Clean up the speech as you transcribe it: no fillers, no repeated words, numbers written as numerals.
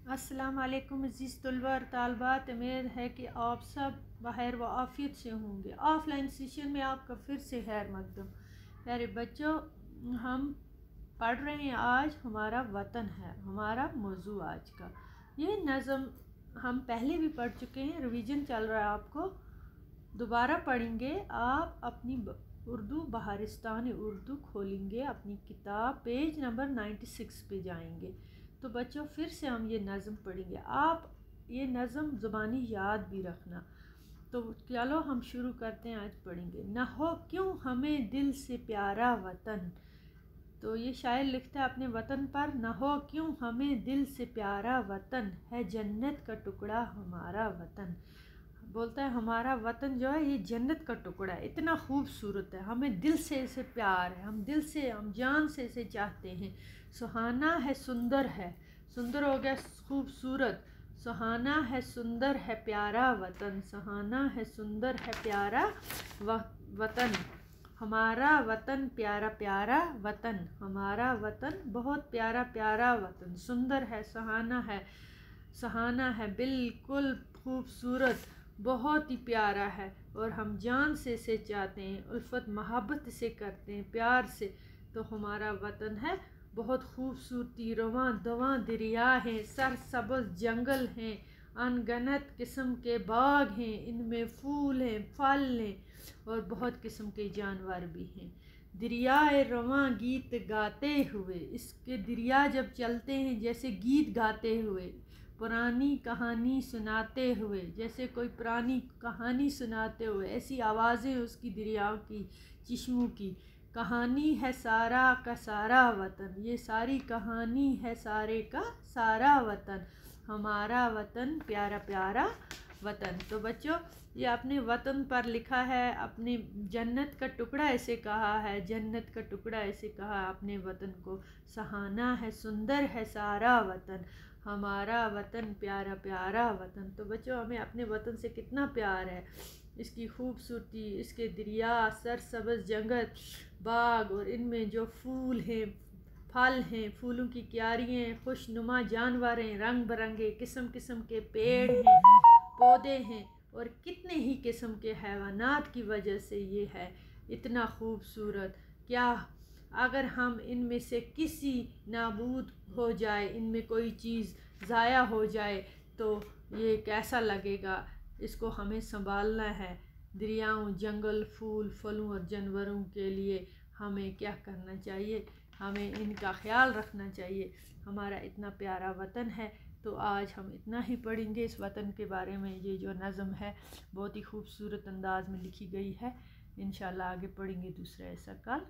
अस्सलाम वालेकुम अज़ीज़ तलबा और तालबात। उम्मीद है कि आप सब बखैर व आफियत से होंगे। ऑफलाइन सेशन में आपका फिर से खैर मकदम। प्यारे बच्चों, हम पढ़ रहे हैं आज हमारा वतन है, हमारा मौजू आज का। ये नज़म हम पहले भी पढ़ चुके हैं, रिवीजन चल रहा है, आपको दोबारा पढ़ेंगे। आप अपनी उर्दू बहारिस्तान उर्दू खोलेंगे, अपनी किताब पेज नंबर 96 पे जाएंगे। तो बच्चों फिर से हम ये नज़म पढ़ेंगे। आप ये नज़म ज़ुबानी याद भी रखना। तो चलो हम शुरू करते हैं, आज पढ़ेंगे। न हो क्यों हमें दिल से प्यारा वतन। तो ये शायर लिखता है अपने वतन पर, न हो क्यों हमें दिल से प्यारा वतन, है जन्नत का टुकड़ा हमारा वतन। बोलता है हमारा वतन जो है ये जन्नत का टुकड़ा है, इतना खूबसूरत है, हमें दिल से इसे प्यार है, हम दिल से, हम जान से इसे चाहते हैं। सुहाना है, सुंदर है, सुंदर हो गया खूबसूरत, सुहाना है, सुंदर है प्यारा वतन, सुहाना है, सुंदर है प्यारा वतन। हमारा वतन प्यारा प्यारा वतन, हमारा वतन बहुत प्यारा प्यारा वतन, सुंदर है, सुहाना है, बिल्कुल खूबसूरत, बहुत ही प्यारा है, और हम जान से इसे चाहते हैं, उल्फत मोहब्बत से करते हैं, प्यार से। तो हमारा वतन है बहुत खूबसूरती, रवां दवां दरिया हैं, सरसब्ज़ जंगल हैं, अनगनत किस्म के बाग हैं, इनमें फूल हैं, फल हैं, और बहुत किस्म के जानवर भी हैं। दरियाए रवां गीत गाते हुए, इसके दरिया जब चलते हैं जैसे गीत गाते हुए, पुरानी कहानी सुनाते हुए, जैसे कोई पुरानी कहानी सुनाते हुए, ऐसी आवाज़ें उसकी दरियाओं की, चश्मों की। कहानी है सारा का सारा वतन, ये सारी कहानी है सारे का सारा वतन, हमारा वतन प्यारा प्यारा वतन। तो बच्चों ये अपने वतन पर लिखा है, अपने जन्नत का टुकड़ा ऐसे कहा है, जन्नत का टुकड़ा ऐसे कहा अपने वतन को। सहाना है, सुंदर है सारा वतन, हमारा वतन प्यारा प्यारा वतन। तो बच्चों हमें अपने वतन से कितना प्यार है, इसकी खूबसूरती, इसके दरिया, सरसब्ज़ जंगल, बाग, और इनमें जो फूल हैं, फल हैं, फूलों की क्यारियाँ हैं, खुशनुमा जानवर हैं, रंग बिरंगे किस्म किस्म के पेड़ हैं, पौधे हैं, और कितने ही किस्म के हैवानात की वजह से ये है इतना खूबसूरत। क्या अगर हम इनमें से किसी नाबूद हो जाए, इनमें कोई चीज़ ज़ाया हो जाए तो ये कैसा लगेगा। इसको हमें संभालना है। दरियाओं, जंगल, फूल, फलों और जानवरों के लिए हमें क्या करना चाहिए, हमें इनका ख्याल रखना चाहिए। हमारा इतना प्यारा वतन है। तो आज हम इतना ही पढ़ेंगे इस वतन के बारे में। ये जो नज़म है बहुत ही खूबसूरत अंदाज में लिखी गई है। इंशाल्लाह आगे पढ़ेंगे दूसरा ऐसा कल।